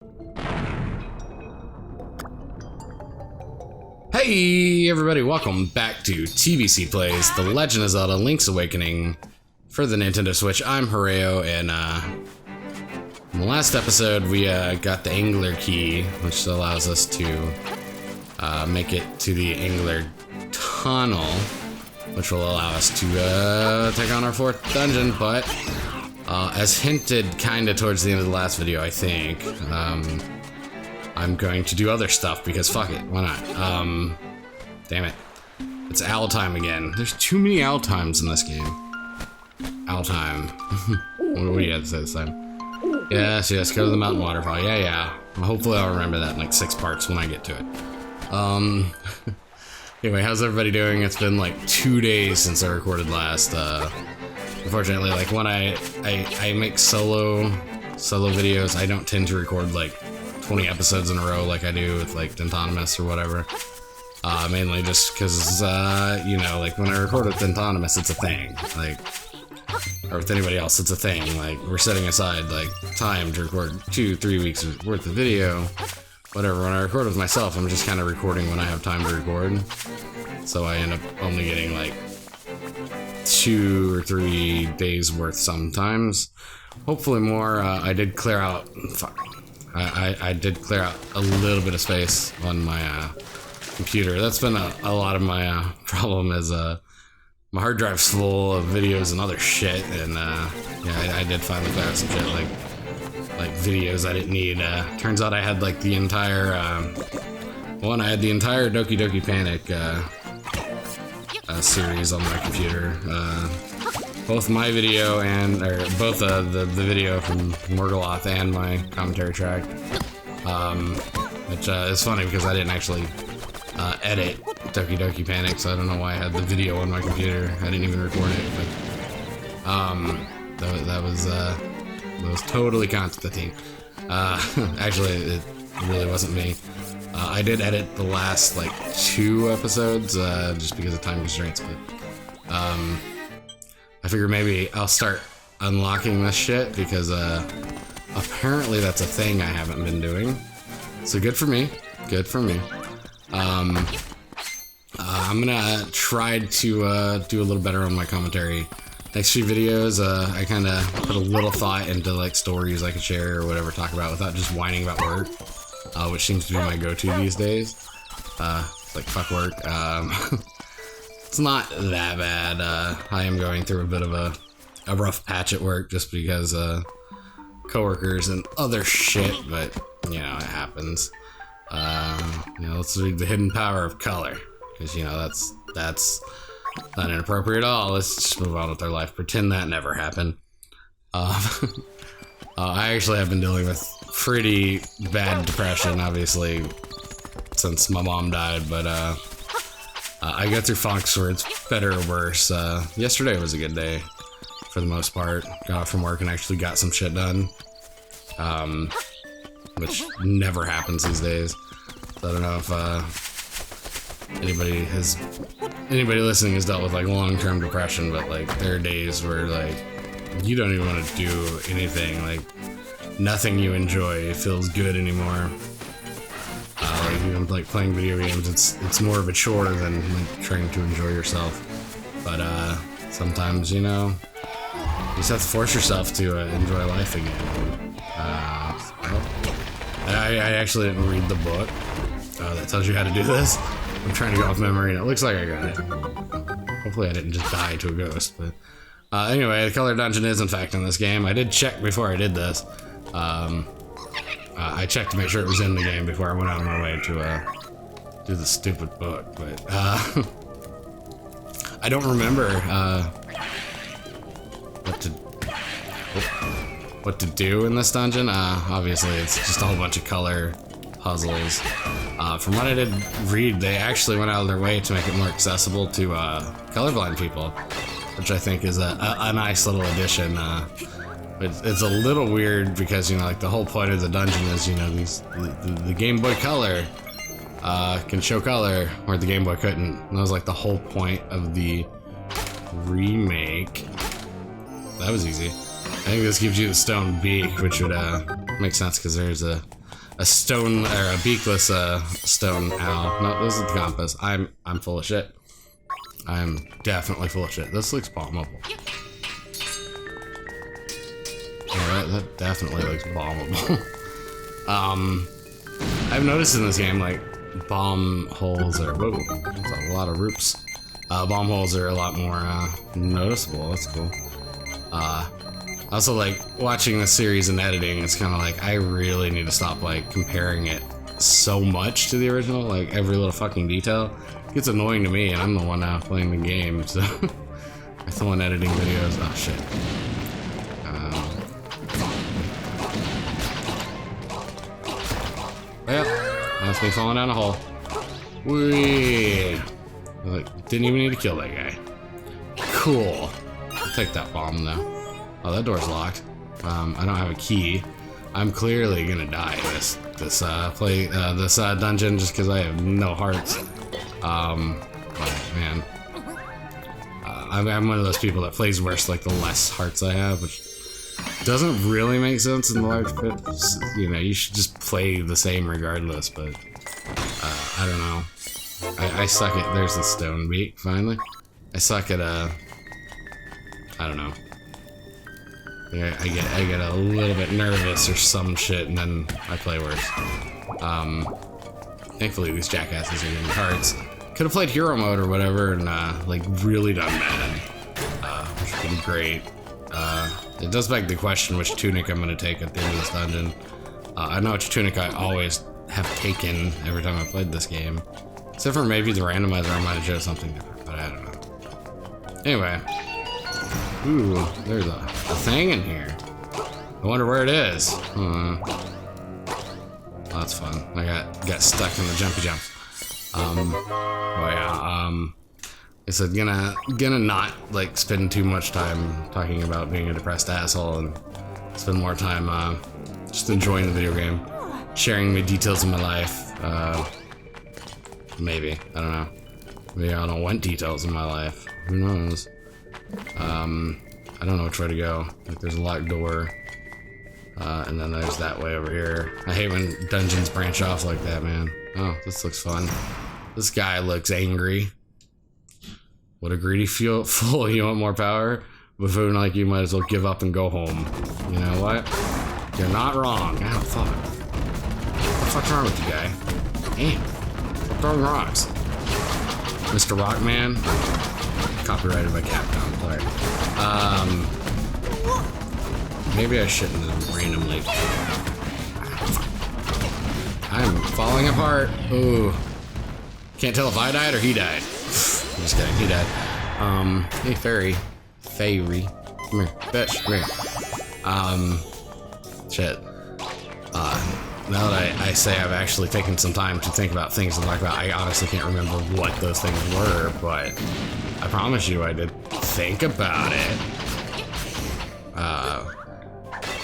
Hey everybody, welcome back to TBC Plays The Legend of Zelda Link's Awakening for the Nintendo Switch. I'm Herao, and in the last episode we got the Angler Key, which allows us to make it to the Angler Tunnel, which will allow us to take on our fourth dungeon. But as hinted kinda towards the end of the last video, I think, I'm going to do other stuff because fuck it, why not? Damn it. It's owl time again. There's too many owl times in this game. Owl time. What do you have to say this time? Yes, go to the mountain waterfall. Yeah. Well, hopefully I'll remember that in like 6 parts when I get to it. Anyway, how's everybody doing? It's been like 2 days since I recorded last. Unfortunately, like when I make solo videos, I don't tend to record like 20 episodes in a row like I do with like Dentonimous or whatever. Mainly just because, you know, like when I record with Dentonimous, it's a thing. Like, or with anybody else, it's a thing. Like, we're setting aside like time to record 2-3 weeks worth of video. Whatever. When I record with myself, I'm just kind of recording when I have time to record. So I end up only getting like 2 or 3 days worth sometimes. Hopefully more. I did clear out. Fuck. I did clear out a little bit of space on my computer. That's been a lot of my problem is my hard drive's full of videos and other shit, and yeah, I did finally clear out some shit like videos I didn't need. Turns out I had like the entire I had the entire Doki Doki Panic series on my computer. Both my video and both the video from Morgoloth and my commentary track, which is funny because I didn't actually edit Doki Doki Panic, so I don't know why I had the video on my computer. I didn't even record it, but that was totally Constantine. Actually, it really wasn't me. I did edit the last like 2 episodes just because of time constraints, but I figure maybe I'll start unlocking this shit because apparently that's a thing I haven't been doing. So good for me. Good for me. I'm gonna try to do a little better on my commentary. Next few videos, I kind of put a little thought into like stories I could share or whatever, talk about without just whining about work, which seems to be my go-to these days. Like fuck work. It's not that bad. I am going through a bit of a rough patch at work just because coworkers and other shit, but you know, it happens. You know, let's read the hidden power of color, because you know that's not inappropriate at all. Let's just move on with our life, pretend that never happened. I actually have been dealing with pretty bad depression, obviously, since my mom died, but I go through funks where it's better or worse. Yesterday was a good day, for the most part. Got off from work and actually got some shit done, which never happens these days. So I don't know if anybody listening has dealt with like long-term depression, but like there are days where like you don't even want to do anything. Like nothing you enjoy feels good anymore. Like even like playing video games, it's more of a chore than like trying to enjoy yourself. But sometimes, you know, you just have to force yourself to enjoy life again. I actually didn't read the book that tells you how to do this. I'm trying to go off memory, and it looks like I got it. Hopefully I didn't just die to a ghost. But anyway, the color dungeon is in fact in this game. I did check before I did this. I checked to make sure it was in the game before I went out of my way to do the stupid book, but I don't remember what to do in this dungeon. Obviously, it's just a whole bunch of color puzzles. From what I did read, they actually went out of their way to make it more accessible to colorblind people, which I think is a nice little addition. It's a little weird because, you know, like the whole point of the dungeon is, you know, the Game Boy Color can show color where the Game Boy couldn't. And that was like the whole point of the remake. That was easy. I think this gives you the stone beak, which would make sense because there's a a stone or a beakless stone owl. No, this is the compass. I'm full of shit. I'm definitely full of shit. This looks bombable. Yeah, that definitely looks bombable. I've noticed in this game, like, bomb holes are, whoa, that's a lot of roops. Bomb holes are a lot more noticeable. That's cool. Also, like, watching the series and editing, it's kind of like, I really need to stop, like, comparing it so much to the original, like, every little fucking detail. It gets annoying to me, and I'm the one now playing the game, so I'm the one editing videos. Oh, shit. Well, that's me falling down a hole. Whee! Like, didn't even need to kill that guy. Cool. I'll take that bomb, though. Oh, that door's locked. I don't have a key. I'm clearly gonna die this dungeon just because I have no hearts. But man, I'm one of those people that plays worse like the less hearts I have, which doesn't really make sense in the large pit. You know, you should just play the same regardless. But I don't know. I suck at. There's the stone beak finally. I suck at I don't know. I get a little bit nervous or some shit, and then I play worse. Thankfully these jackasses are getting cards. Could have played hero mode or whatever, and like really done bad, which would be great. It does beg the question which tunic I'm gonna take at the end of this dungeon. I know which tunic I always have taken every time I played this game, except for maybe the randomizer. I might have chose something different, but I don't know. Anyway. Ooh, there's a thing in here. I wonder where it is. Oh, that's fun. I got stuck in the jumpy jumps. Oh yeah. I said gonna not like spend too much time talking about being a depressed asshole and spend more time just enjoying the video game, sharing the details of my life. Maybe, I don't know. Maybe I don't want details in my life. Who knows? I don't know which way to go. Like, there's a locked door, and then there's that way over here. I hate when dungeons branch off like that, man. Oh, this looks fun. This guy looks angry. What a greedy fool. You want more power? Buffoon like you might as well give up and go home. You know what? You're not wrong. Oh, fuck. What the fuck's wrong with you, guy? Damn. Stop throwing rocks. Mr. Rockman. Copyrighted by Capcom, sorry. Maybe I shouldn't have randomly. I'm falling apart. Ooh. Can't tell if I died or he died. I'm just kidding, he died. Hey, fairy. Fairy. Come here, bitch, come here. Shit. Now that I say I've actually taken some time to think about things to talk about, I honestly can't remember what those things were, but I promise you I did think about it.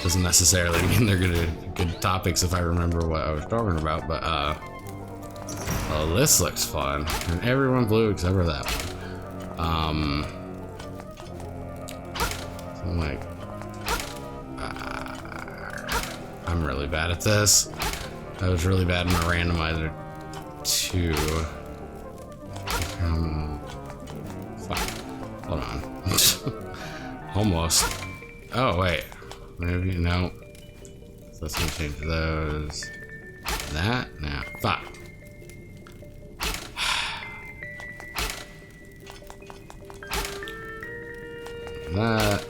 Doesn't necessarily mean they're good topics if I remember what I was talking about, but oh, this looks fun. And everyone blue except for that one. So I'm like, I'm really bad at this. I was really bad in my randomizer too. Fuck. Hold on. Almost. Oh, wait. Maybe, no. So let's gonna change those. That? No. Fuck. That.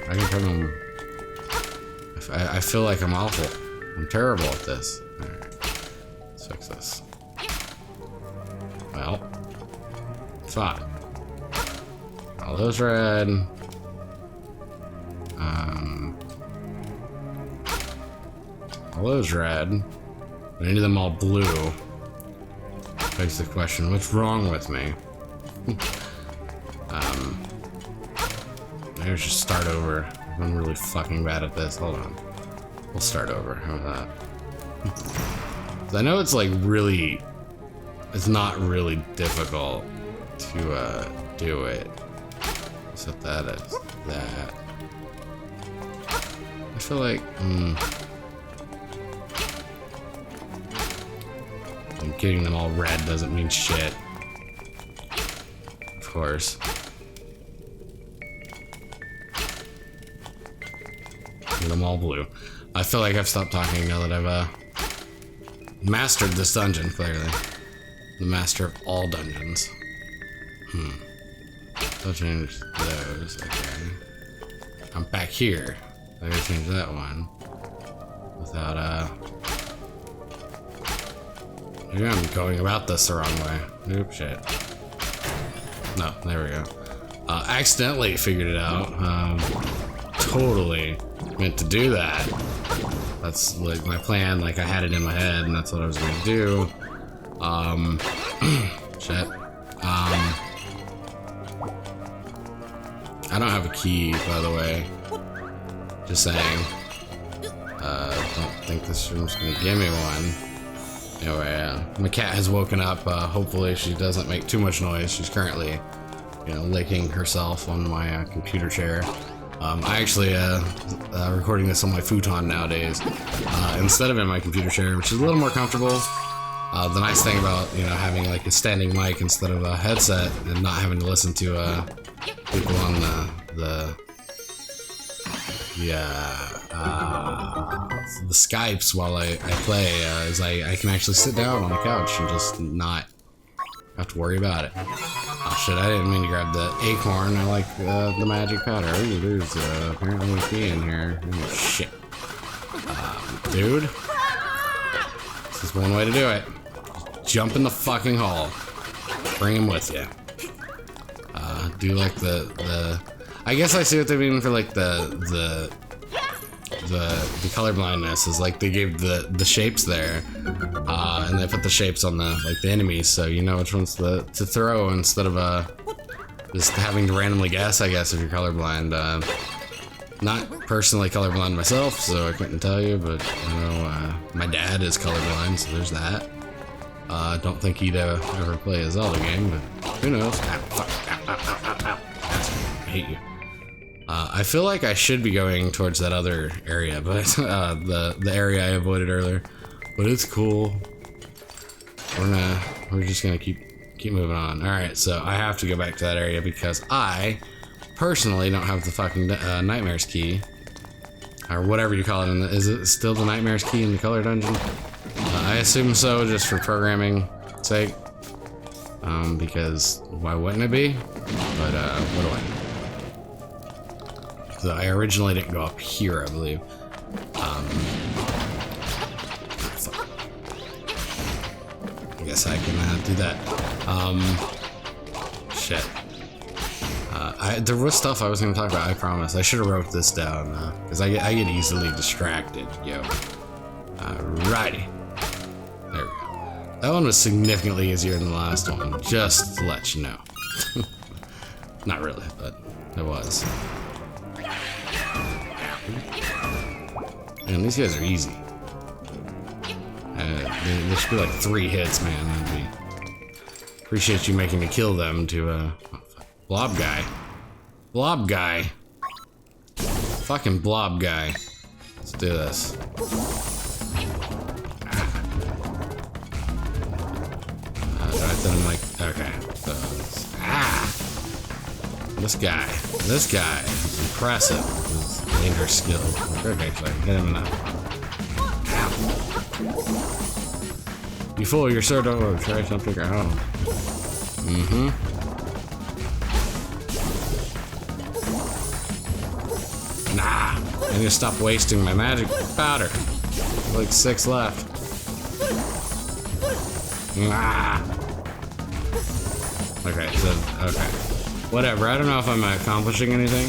I can turn them. I feel like I'm awful. I'm terrible at this. Alright. Let's fix this. Well. Fuck. All those red. All those red. But I need them all blue. Begs the question, what's wrong with me? Maybe I should start over. I'm really fucking bad at this. Hold on. We'll start over. How about that? I know it's like really... It's not really difficult to do it. Set that as that. I feel like... And getting them all red doesn't mean shit. Of course. Get them all blue. I feel like I've stopped talking now that I've mastered this dungeon, clearly. The master of all dungeons. I'll change those, okay. I'm back here. I gotta change that one. Without, maybe I'm going about this the wrong way. Oops, shit. No, there we go. Accidentally figured it out. Totally meant to do that. That's like my plan, like I had it in my head and that's what I was gonna do. Shit. I don't have a key, by the way. Just saying. Don't think this room's gonna give me one. Anyway, my cat has woken up. Hopefully she doesn't make too much noise. She's currently, you know, licking herself on my computer chair. I actually recording this on my futon nowadays instead of in my computer chair, which is a little more comfortable. The nice thing about, you know, having like a standing mic instead of a headset and not having to listen to people on the Skypes while I play is I can actually sit down on the couch and just not have to worry about it. Oh shit, I didn't mean to grab the acorn. I like the magic powder. Ooh, there's apparently a key in here. Oh shit. Dude. This is one way to do it. Jump in the fucking hole. Bring him with you. Do like the I guess I see what they mean for like the color blindness is like they gave the shapes there, and they put the shapes on the enemies, so you know which ones to throw instead of just having to randomly guess. I guess if you're colorblind. Not personally colorblind myself, so I couldn't tell you, but you know my dad is colorblind, so there's that. Don't think he'd ever play a Zelda game, but who knows? Ow, fuck, ow, ow, ow, ow, ow. I hate you. I feel like I should be going towards that other area, but the area I avoided earlier. But it's cool. We're just gonna keep moving on. All right, so I have to go back to that area because I personally don't have the fucking Nightmares key, or whatever you call it. Is it still the Nightmares key in the color dungeon? I assume so, just for programming sake. Because why wouldn't it be? But what do I know? So I originally didn't go up here, I believe. I guess I can do that. Shit. There was stuff I was going to talk about, I promise. I should have wrote this down, because I get easily distracted, yo. Alrighty. There we go. That one was significantly easier than the last one, just to let you know. Not really, but it was. Man, these guys are easy. There should be like 3 hits, man. That'd be... Appreciate you making me kill them to, oh, fuck. Blob guy. Blob guy. Fucking blob guy. Let's do this. Right then I'm like, okay. So, This guy is impressive. His danger skill. Okay, so I can hit him enough. Ow. You fool, you're so dumb. Try something at home. Nah, I need to stop wasting my magic powder. Like 6 left. Nah. Okay, so, okay. Whatever, I don't know if I'm accomplishing anything,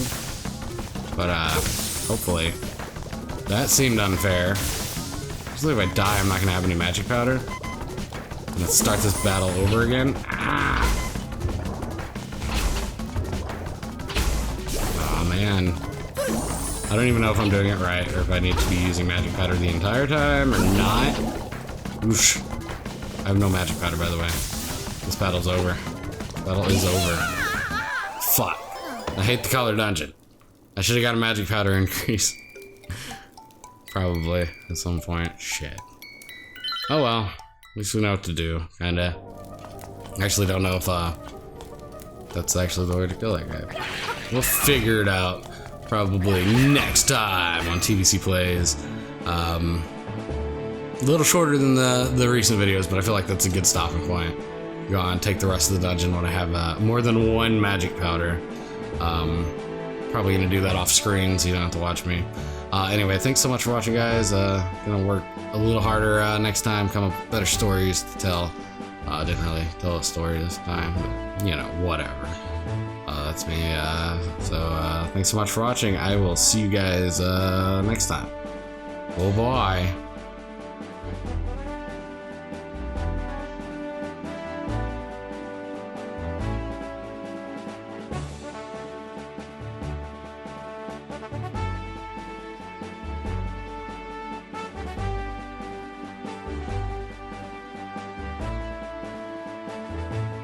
but hopefully. That seemed unfair. Usually if I die, I'm not gonna have any magic powder. And let's start this battle over again. Oh man. I don't even know if I'm doing it right, or if I need to be using magic powder the entire time, or not. Oosh. I have no magic powder, by the way. This battle's over. Battle is over. Fuck. I hate the color dungeon. I should have got a magic powder increase. Probably at some point. Shit. Oh well. At least we know what to do, kinda. Actually don't know if that's actually the way to kill that guy. We'll figure it out probably next time on TBC Plays. A little shorter than the recent videos, but I feel like that's a good stopping point. Go on, take the rest of the dungeon when I have more than one magic powder. Probably gonna do that off screen so you don't have to watch me. Anyway, thanks so much for watching, guys. Gonna work a little harder next time, come up with better stories to tell. Didn't really tell a story this time, but you know, whatever. That's me. So thanks so much for watching. I will see you guys next time. Oh boy.